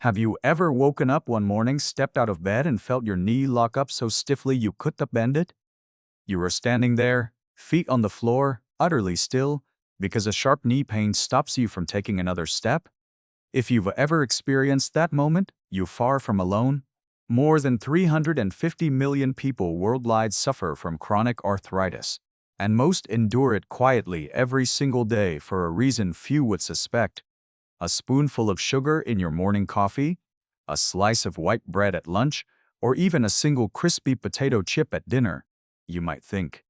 Have you ever woken up one morning, stepped out of bed, and felt your knee lock up so stiffly you couldn't bend it? You were standing there, feet on the floor, utterly still, because a sharp knee pain stops you from taking another step? If you've ever experienced that moment, you're far from alone. More than 350 million people worldwide suffer from chronic arthritis, and most endure it quietly every single day for a reason few would suspect. A spoonful of sugar in your morning coffee, a slice of white bread at lunch, or even a single crispy potato chip at dinner, you might think.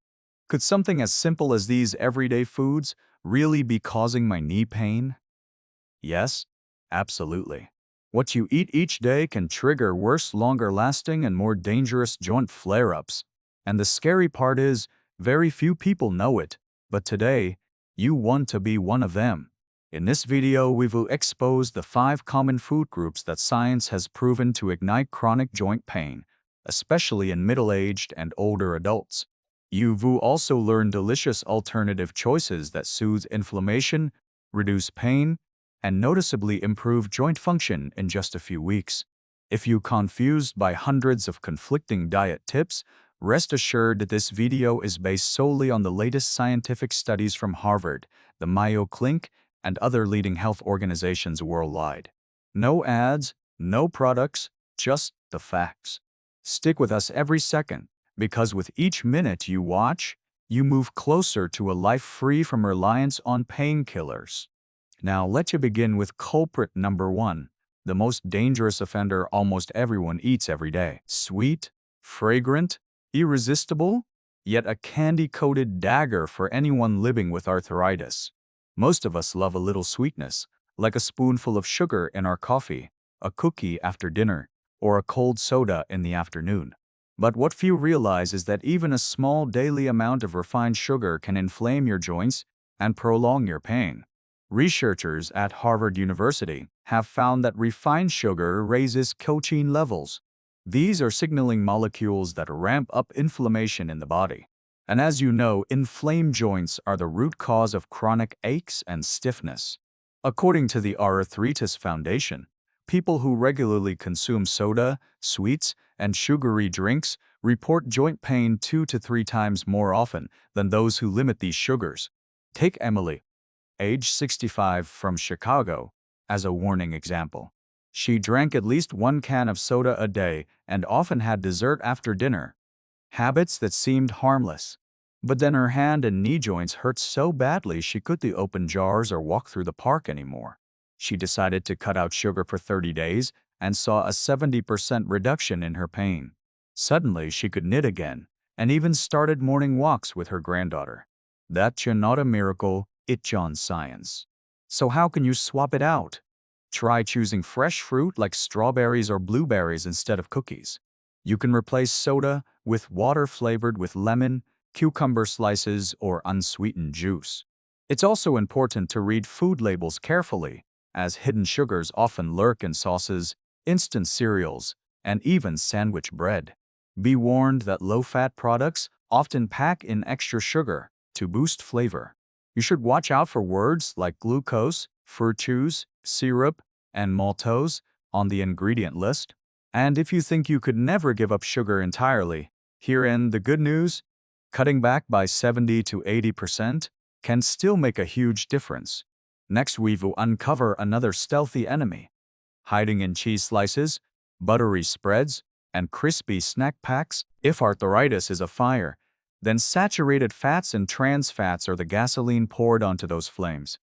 Could something as simple as these everyday foods really be causing my knee pain? Yes, absolutely. What you eat each day can trigger worse, longer-lasting, and more dangerous joint flare-ups. And the scary part is, very few people know it, but today, you want to be one of them. In this video, we will expose the 5 common food groups that science has proven to ignite chronic joint pain, especially in middle-aged and older adults. You will also learn delicious alternative choices that soothe inflammation, reduce pain, and noticeably improve joint function in just a few weeks. If you're confused by hundreds of conflicting diet tips, rest assured that this video is based solely on the latest scientific studies from Harvard, the Mayo Clinic, and other leading health organizations worldwide. No ads, no products, just the facts. Stick with us every second, because with each minute you watch, you move closer to a life free from reliance on painkillers. Now let's begin with culprit number 1, the most dangerous offender almost everyone eats every day. Sweet, fragrant, irresistible, yet a candy-coated dagger for anyone living with arthritis. Most of us love a little sweetness, like a spoonful of sugar in our coffee, a cookie after dinner, or a cold soda in the afternoon. But what few realize is that even a small daily amount of refined sugar can inflame your joints and prolong your pain. Researchers at Harvard University have found that refined sugar raises colchicine levels. These are signaling molecules that ramp up inflammation in the body. And as you know, inflamed joints are the root cause of chronic aches and stiffness. According to the Arthritis Foundation, people who regularly consume soda, sweets, and sugary drinks report joint pain 2 to 3 times more often than those who limit these sugars. Take Emily, age 65, from Chicago, as a warning example. She drank at least 1 can of soda a day and often had dessert after dinner. Habits that seemed harmless. But then her hand and knee joints hurt so badly she couldn't open jars or walk through the park anymore. She decided to cut out sugar for 30 days and saw a 70% reduction in her pain. Suddenly, she could knit again and even started morning walks with her granddaughter. That's not a miracle, it's on science. So how can you swap it out? Try choosing fresh fruit like strawberries or blueberries instead of cookies. You can replace soda with water flavored with lemon, cucumber slices, or unsweetened juice. It's also important to read food labels carefully, as hidden sugars often lurk in sauces, instant cereals, and even sandwich bread. Be warned that low-fat products often pack in extra sugar to boost flavor. You should watch out for words like glucose, fructose, syrup, and maltose on the ingredient list. And if you think you could never give up sugar entirely, herein the good news: cutting back by 70 to 80% can still make a huge difference. Next, we will uncover another stealthy enemy, hiding in cheese slices, buttery spreads, and crispy snack packs. If arthritis is a fire, then saturated fats and trans fats are the gasoline poured onto those flames.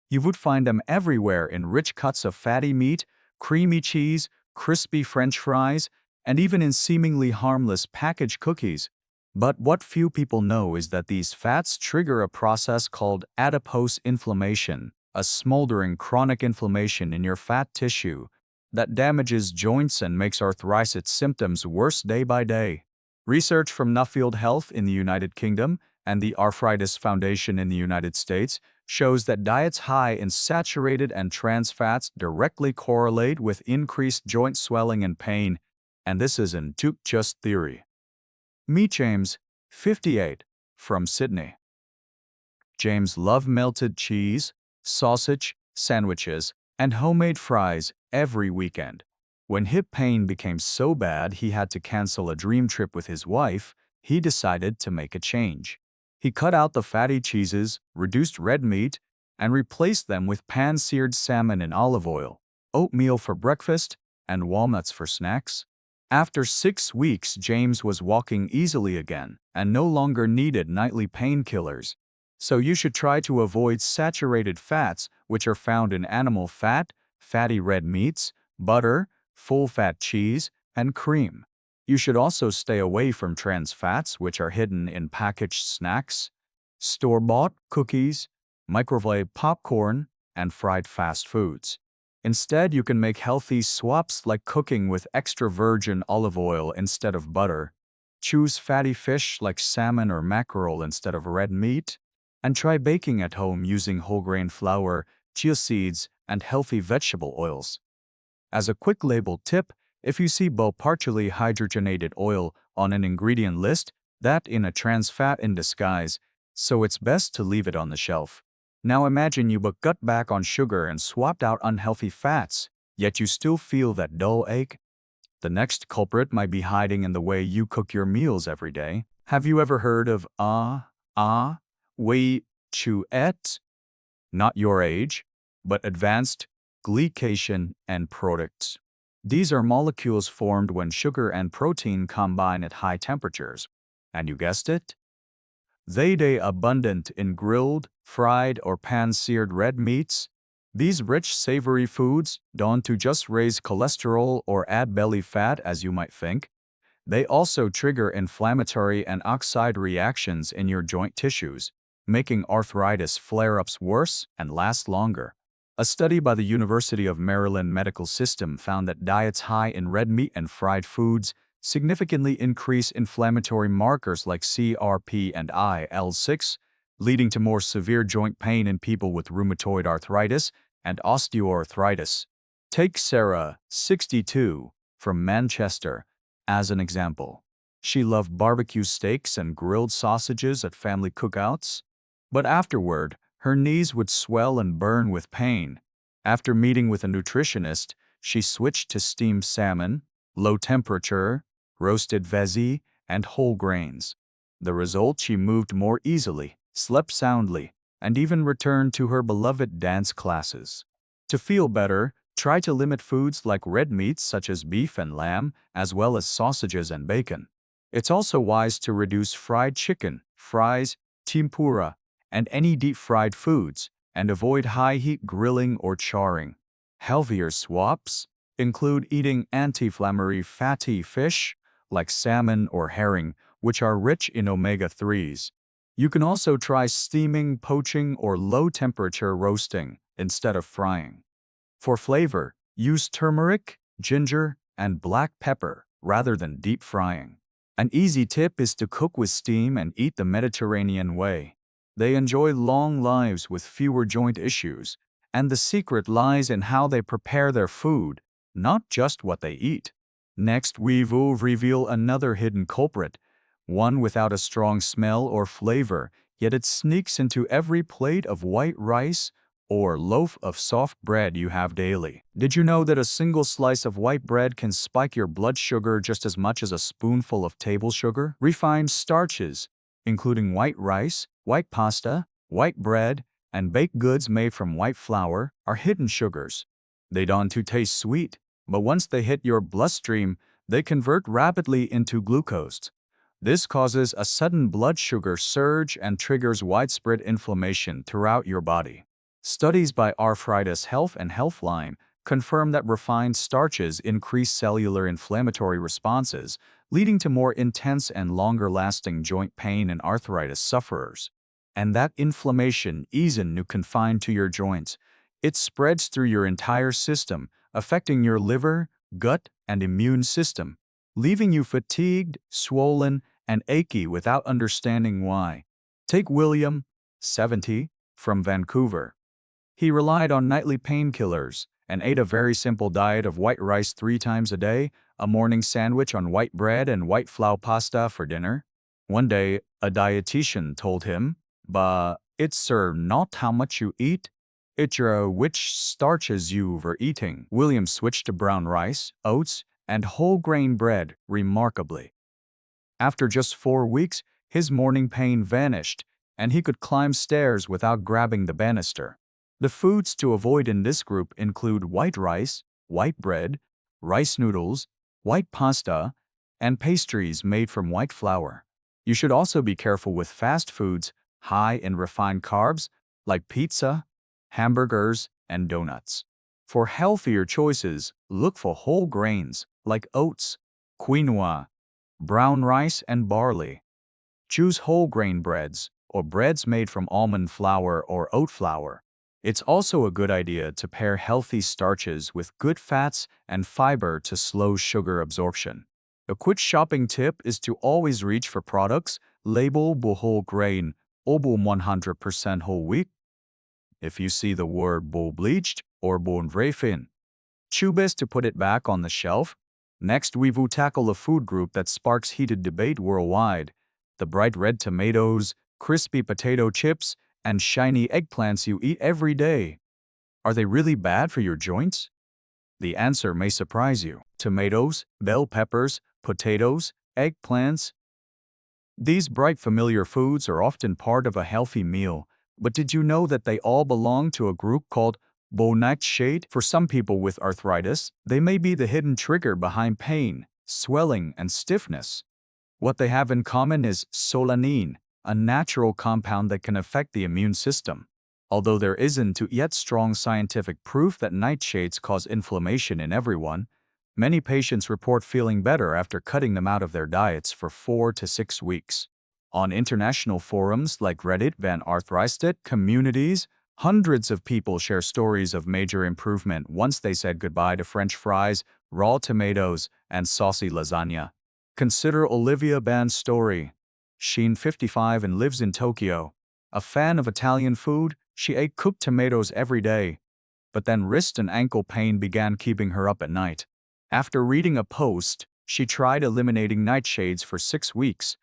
You would find them everywhere in rich cuts of fatty meat, creamy cheese, crispy French fries, and even in seemingly harmless packaged cookies. But what few people know is that these fats trigger a process called adipose inflammation, a smoldering chronic inflammation in your fat tissue that damages joints and makes arthritis symptoms worse day by day. Research from Nuffield Health in the United Kingdom and the Arthritis Foundation in the United States shows that diets high in saturated and trans fats directly correlate with increased joint swelling and pain, and this isn't just theory. Meet James, 58, from Sydney. James loved melted cheese, sausage, sandwiches, and homemade fries every weekend. When hip pain became so bad he had to cancel a dream trip with his wife, he decided to make a change. He cut out the fatty cheeses, reduced red meat, and replaced them with pan-seared salmon in olive oil, oatmeal for breakfast, and walnuts for snacks. After 6 weeks, James was walking easily again and no longer needed nightly painkillers. So you should try to avoid saturated fats, which are found in animal fat, fatty red meats, butter, full-fat cheese, and cream. You should also stay away from trans fats, which are hidden in packaged snacks, store-bought cookies, microwave popcorn, and fried fast foods. Instead, you can make healthy swaps like cooking with extra virgin olive oil instead of butter, choose fatty fish like salmon or mackerel instead of red meat, and try baking at home using whole grain flour, chia seeds, and healthy vegetable oils. As a quick label tip, if you see partially hydrogenated oil on an ingredient list, that is a trans fat in disguise, so it's best to leave it on the shelf. Now imagine you cut back on sugar and swapped out unhealthy fats, yet you still feel that dull ache. The next culprit might be hiding in the way you cook your meals every day. Have you ever heard of wei chu et? Not your age, but advanced glycation end products. These are molecules formed when sugar and protein combine at high temperatures. And you guessed it? They are abundant in grilled, fried, or pan-seared red meats. These rich, savory foods don't just raise cholesterol or add belly fat as you might think. They also trigger inflammatory and oxide reactions in your joint tissues, making arthritis flare-ups worse and last longer. A study by the University of Maryland Medical System found that diets high in red meat and fried foods significantly increase inflammatory markers like CRP and IL-6, leading to more severe joint pain in people with rheumatoid arthritis and osteoarthritis. Take Sarah, 62, from Manchester, as an example. She loved barbecue steaks and grilled sausages at family cookouts, but afterward, her knees would swell and burn with pain. After meeting with a nutritionist, she switched to steamed salmon, low temperature, roasted veggie, and whole grains. The result, she moved more easily, slept soundly, and even returned to her beloved dance classes. To feel better, try to limit foods like red meats such as beef and lamb, as well as sausages and bacon. It's also wise to reduce fried chicken, fries, tempura, and any deep-fried foods, and avoid high-heat grilling or charring. Healthier swaps include eating anti-inflammatory fatty fish, like salmon or herring, which are rich in omega-3s. You can also try steaming, poaching, or low-temperature roasting instead of frying. For flavor, use turmeric, ginger, and black pepper rather than deep frying. An easy tip is to cook with steam and eat the Mediterranean way. They enjoy long lives with fewer joint issues, and the secret lies in how they prepare their food, not just what they eat. Next, we will reveal another hidden culprit, one without a strong smell or flavor, yet it sneaks into every plate of white rice or loaf of soft bread you have daily. Did you know that a single slice of white bread can spike your blood sugar just as much as a spoonful of table sugar? Refined starches, including white rice, white pasta, white bread, and baked goods made from white flour, are hidden sugars. They don't taste sweet, but once they hit your bloodstream, they convert rapidly into glucose. This causes a sudden blood sugar surge and triggers widespread inflammation throughout your body. Studies by Arthritis Health and Healthline confirm that refined starches increase cellular inflammatory responses, leading to more intense and longer-lasting joint pain in arthritis sufferers. And that inflammation isn't confined to your joints. It spreads through your entire system, affecting your liver, gut, and immune system, leaving you fatigued, swollen, and achy without understanding why. Take William, 70, from Vancouver. He relied on nightly painkillers and ate a very simple diet of white rice 3 times a day, a morning sandwich on white bread and white flour pasta for dinner. One day, a dietitian told him, "But it's not how much you eat, Which starches you were eating? William switched to brown rice, oats, and whole grain bread remarkably. After just 4 weeks, his morning pain vanished, and he could climb stairs without grabbing the banister. The foods to avoid in this group include white rice, white bread, rice noodles, white pasta, and pastries made from white flour. You should also be careful with fast foods high in refined carbs like pizza, hamburgers, and donuts. For healthier choices, look for whole grains like oats, quinoa, brown rice, and barley. Choose whole grain breads or breads made from almond flour or oat flour. It's also a good idea to pair healthy starches with good fats and fiber to slow sugar absorption. A quick shopping tip is to always reach for products labeled whole grain or 100% whole wheat. If you see the word bull bleached or bone fin, choose best to put it back on the shelf. Next, we will tackle a food group that sparks heated debate worldwide: the bright red tomatoes, crispy potato chips, and shiny eggplants you eat every day. Are they really bad for your joints? The answer may surprise you. Tomatoes, bell peppers, potatoes, eggplants. These bright familiar foods are often part of a healthy meal, but did you know that they all belong to a group called Nightshades? For some people with arthritis, they may be the hidden trigger behind pain, swelling, and stiffness. What they have in common is solanine, a natural compound that can affect the immune system. Although there isn't yet strong scientific proof that nightshades cause inflammation in everyone, many patients report feeling better after cutting them out of their diets for 4 to 6 weeks. On international forums like Reddit and arthritic communities, hundreds of people share stories of major improvement once they said goodbye to French fries, raw tomatoes, and saucy lasagna. Consider Olivia Ban's story. She's 55 and lives in Tokyo. A fan of Italian food, she ate cooked tomatoes every day, but then wrist and ankle pain began keeping her up at night. After reading a post, she tried eliminating nightshades for 6 weeks.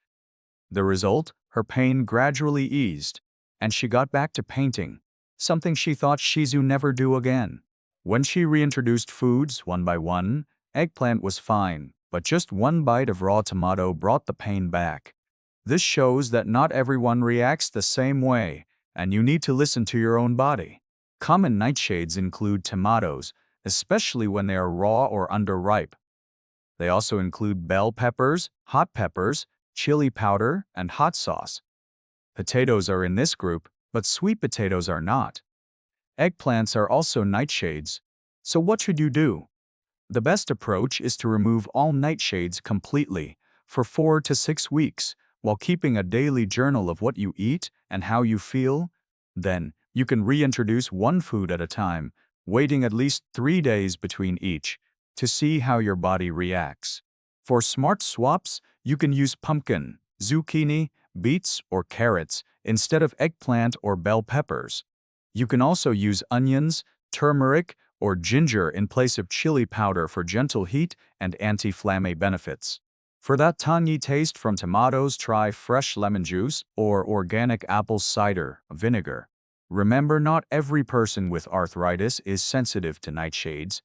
The result? Her pain gradually eased, and she got back to painting, something she thought she'd never do again. When she reintroduced foods one by one, eggplant was fine, but just one bite of raw tomato brought the pain back. This shows that not everyone reacts the same way, and you need to listen to your own body. Common nightshades include tomatoes, especially when they are raw or underripe. They also include bell peppers, hot peppers, chili powder, and hot sauce. Potatoes are in this group, but sweet potatoes are not. Eggplants are also nightshades. So what should you do? The best approach is to remove all nightshades completely for 4 to 6 weeks, while keeping a daily journal of what you eat and how you feel. Then, you can reintroduce one food at a time, waiting at least 3 days between each, to see how your body reacts. For smart swaps, you can use pumpkin, zucchini, beets, or carrots instead of eggplant or bell peppers. You can also use onions, turmeric, or ginger in place of chili powder for gentle heat and anti-inflammatory benefits. For that tangy taste from tomatoes, try fresh lemon juice or organic apple cider vinegar. Remember, not every person with arthritis is sensitive to nightshades,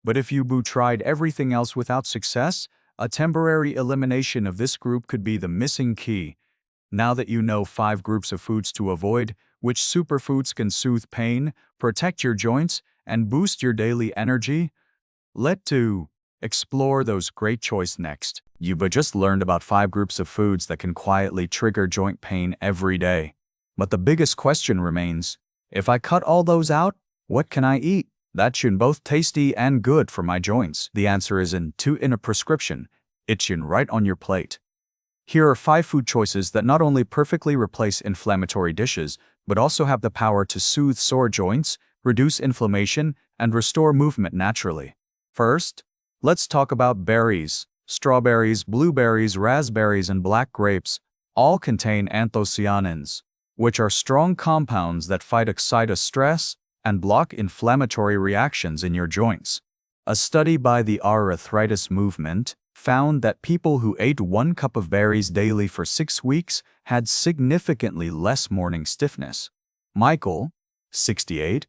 but if you tried everything else without success, a temporary elimination of this group could be the missing key. Now that you know 5 groups of foods to avoid, which superfoods can soothe pain, protect your joints, and boost your daily energy, let's explore those great choices next. You've just learned about 5 groups of foods that can quietly trigger joint pain every day. But the biggest question remains, if I cut all those out, what can I eat that's both tasty and good for my joints? The answer isn't in a prescription, it's right on your plate. Here are 5 food choices that not only perfectly replace inflammatory dishes, but also have the power to soothe sore joints, reduce inflammation, and restore movement naturally. First, let's talk about berries. Strawberries, blueberries, raspberries, and black grapes all contain anthocyanins, which are strong compounds that fight excite stress and block inflammatory reactions in your joints. A study by the Arthritis Movement found that people who ate 1 cup of berries daily for 6 weeks had significantly less morning stiffness. Michael, 68,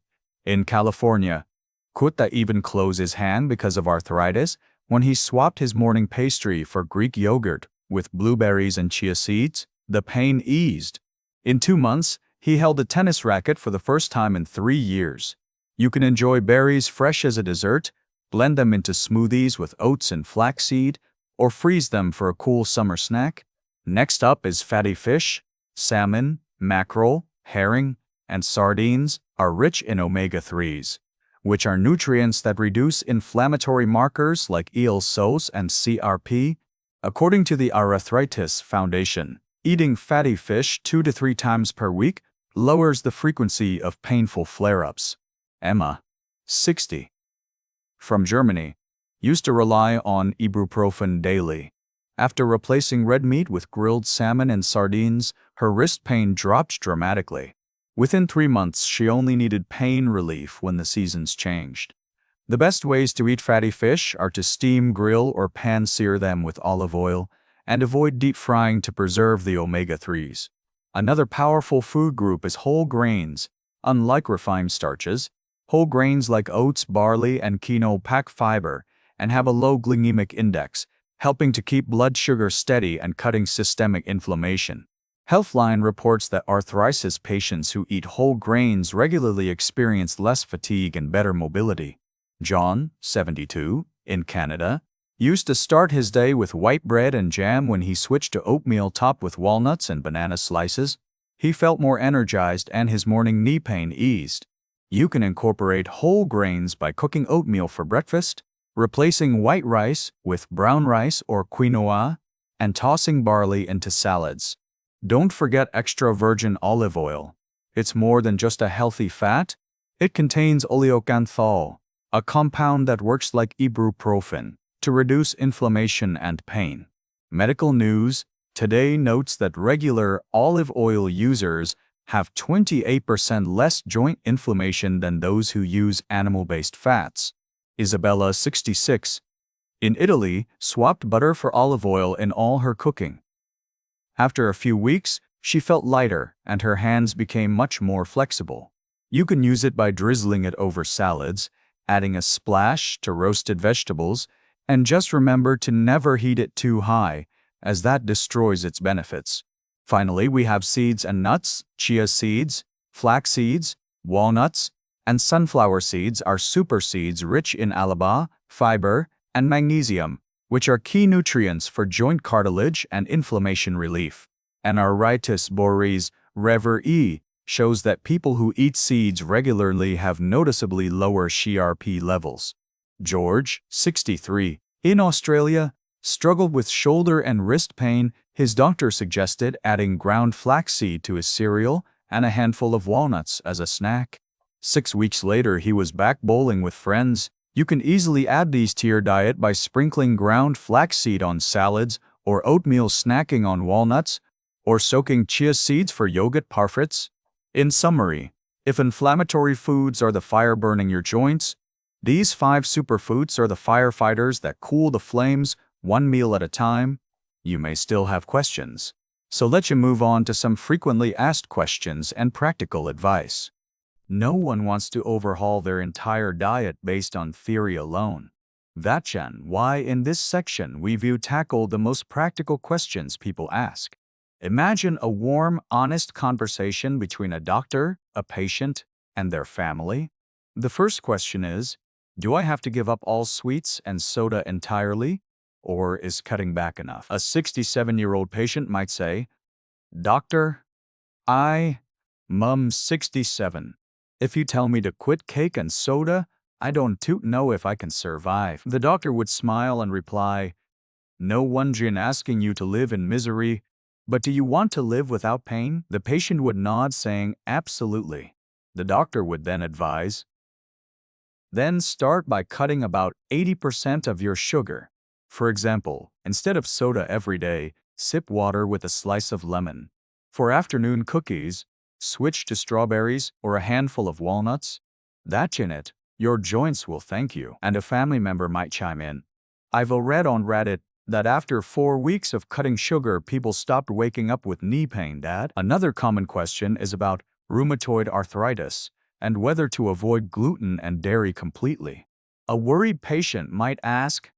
In California, Kutta even closed his hand because of arthritis when he swapped his morning pastry for Greek yogurt with blueberries and chia seeds. The pain eased. In 2 months, he held a tennis racket for the first time in 3 years. You can enjoy berries fresh as a dessert, blend them into smoothies with oats and flaxseed, or freeze them for a cool summer snack. Next up is fatty fish. Salmon, mackerel, herring, and sardines are rich in omega-3s, which are nutrients that reduce inflammatory markers like EL-SOS and CRP. According to the Arthritis Foundation, eating fatty fish 2 to 3 times per week lowers the frequency of painful flare-ups. Emma, 60, from Germany, used to rely on ibuprofen daily. After replacing red meat with grilled salmon and sardines, her wrist pain dropped dramatically. Within 3 months, she only needed pain relief when the seasons changed. The best ways to eat fatty fish are to steam, grill, or pan-sear them with olive oil, and avoid deep frying to preserve the omega-3s. Another powerful food group is whole grains. Unlike refined starches, whole grains like oats, barley, and quinoa pack fiber and have a low glycemic index, helping to keep blood sugar steady and cutting systemic inflammation. Healthline reports that arthritis patients who eat whole grains regularly experience less fatigue and better mobility. John, 72, in Canada, used to start his day with white bread and jam. When he switched to oatmeal topped with walnuts and banana slices, he felt more energized and his morning knee pain eased. You can incorporate whole grains by cooking oatmeal for breakfast, replacing white rice with brown rice or quinoa, and tossing barley into salads. Don't forget extra virgin olive oil. It's more than just a healthy fat. It contains oleocanthal, a compound that works like ibuprofen to reduce inflammation and pain. Medical News Today notes that regular olive oil users have 28% less joint inflammation than those who use animal-based fats. Isabella, 66, in Italy, swapped butter for olive oil in all her cooking. After a few weeks, she felt lighter and her hands became much more flexible. You can use it by drizzling it over salads, adding a splash to roasted vegetables, and just remember to never heat it too high, as that destroys its benefits. Finally, we have seeds and nuts. Chia seeds, flax seeds, walnuts, and sunflower seeds are super seeds rich in alba, fiber, and magnesium, which are key nutrients for joint cartilage and inflammation relief. And Arthritis Boris Rever shows that people who eat seeds regularly have noticeably lower CRP levels. George, 63, in Australia, struggled with shoulder and wrist pain. His doctor suggested adding ground flaxseed to his cereal and a handful of walnuts as a snack. 6 weeks later, he was back bowling with friends. You can easily add these to your diet by sprinkling ground flaxseed on salads, or oatmeal snacking on walnuts, or soaking chia seeds for yogurt parfaits. In summary, if inflammatory foods are the fire burning your joints, these 5 superfoods are the firefighters that cool the flames, one meal at a time. You may still have questions, so let's move on to some frequently asked questions and practical advice. No one wants to overhaul their entire diet based on theory alone. That's why in this section we tackle the most practical questions people ask. Imagine a warm, honest conversation between a doctor, a patient, and their family. The first question is, do I have to give up all sweets and soda entirely, or is cutting back enough? A 67-year-old patient might say, Doctor, Mum 67. If you tell me to quit cake and soda, I don't know if I can survive. The doctor would smile and reply, no one's asking you to live in misery, but do you want to live without pain? The patient would nod, saying, absolutely. The doctor would then advise, then start by cutting about 80% of your sugar. For example, instead of soda every day, sip water with a slice of lemon. For afternoon cookies, switch to strawberries or a handful of walnuts. That's in it. Your joints will thank you. And a family member might chime in. I've read on Reddit that after 4 weeks of cutting sugar, people stopped waking up with knee pain. Dad. Another common question is about rheumatoid arthritis. and whether to avoid gluten and dairy completely. A worried patient might ask,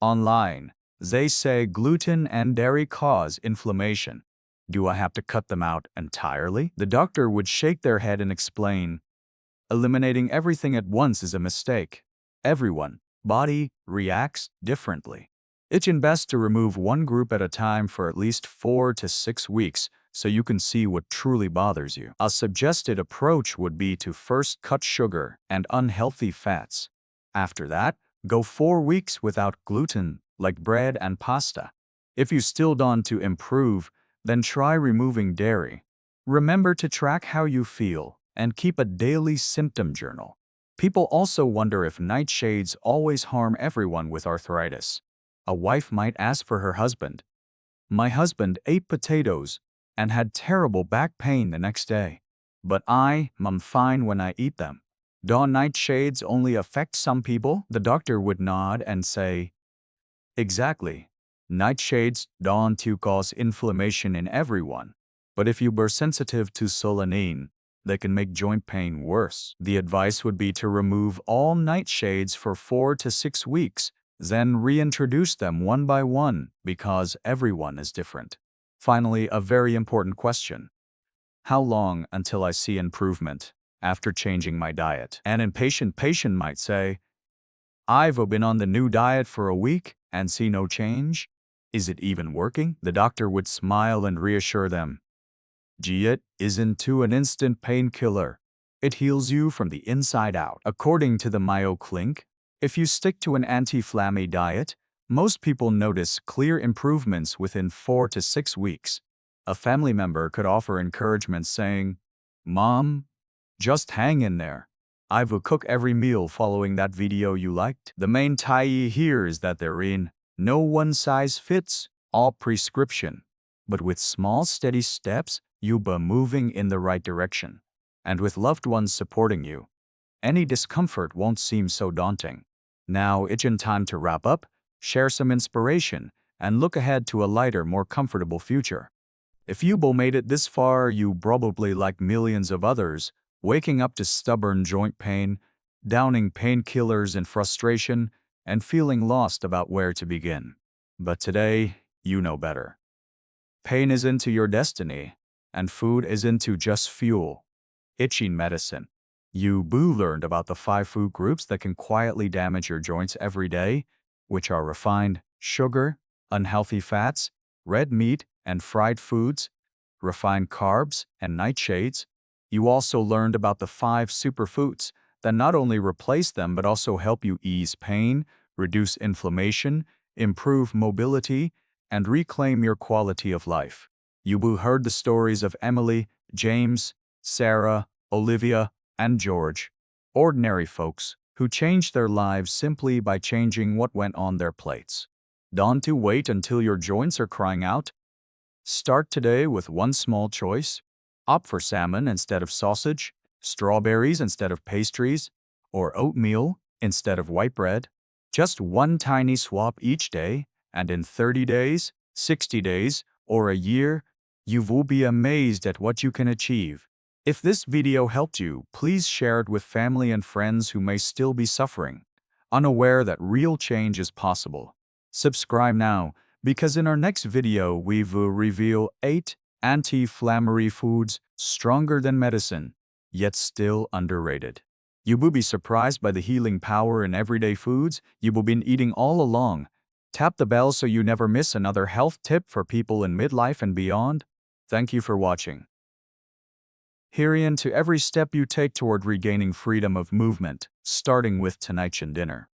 online, they say gluten and dairy cause inflammation. Do I have to cut them out entirely? The doctor would shake their head and explain, eliminating everything at once is a mistake. Everyone, body, reacts differently. It's best to remove one group at a time for at least 4 to 6 weeks so you can see what truly bothers you. A suggested approach would be to first cut sugar and unhealthy fats. After that, go 4 weeks without gluten, like bread and pasta. If you still want to improve, then try removing dairy. Remember to track how you feel and keep a daily symptom journal. People also wonder if nightshades always harm everyone with arthritis. A wife might ask for her husband. My husband ate potatoes and had terrible back pain the next day. But I'm fine when I eat them. Do nightshades only affect some people? The doctor would nod and say, exactly. Nightshades don't cause inflammation in everyone. But if you are sensitive to solanine, they can make joint pain worse. The advice would be to remove all nightshades for 4 to 6 weeks, then reintroduce them one by one because everyone is different. Finally, a very important question. How long until I see improvement after changing my diet? An impatient patient might say, I've been on the new diet for a week and see no change. Is it even working? The doctor would smile and reassure them. Diet isn't an instant painkiller. It heals you from the inside out. According to the Mayo Clinic, if you stick to an anti-inflammatory diet, most people notice clear improvements within 4 to 6 weeks. A family member could offer encouragement saying, Mom, just hang in there. I will cook every meal following that video you liked. The main tie here is that no one size fits all prescription. But with small steady steps, you'll be moving in the right direction. And with loved ones supporting you, any discomfort won't seem so daunting. Now it's time to wrap up, share some inspiration, and look ahead to a lighter, more comfortable future. If you made it this far, you probably, like millions of others, waking up to stubborn joint pain, downing painkillers in frustration, and feeling lost about where to begin. But today, you know better. Pain isn't your destiny, and food isn't just fuel. It's medicine. You learned about the 5 food groups that can quietly damage your joints every day, which are refined sugar, unhealthy fats, red meat and fried foods, refined carbs, and nightshades. You also learned about the 5 superfoods that not only replace them but also help you ease pain, reduce inflammation, improve mobility, and reclaim your quality of life. You heard the stories of Emily, James, Sarah, Olivia, and George, ordinary folks who changed their lives simply by changing what went on their plates. Don't wait until your joints are crying out. Start today with one small choice. Opt for salmon instead of sausage, strawberries instead of pastries, or oatmeal instead of white bread. Just one tiny swap each day, and in 30 days, 60 days, or a year, you will be amazed at what you can achieve. If this video helped you, please share it with family and friends who may still be suffering, unaware that real change is possible. Subscribe now, because in our next video we will reveal 8 anti-inflammatory foods stronger than medicine, yet still underrated. You will be surprised by the healing power in everyday foods you will been eating all along. Tap the bell so you never miss another health tip for people in midlife and beyond. Thank you for watching. Herein to every step you take toward regaining freedom of movement, starting with tonight's dinner.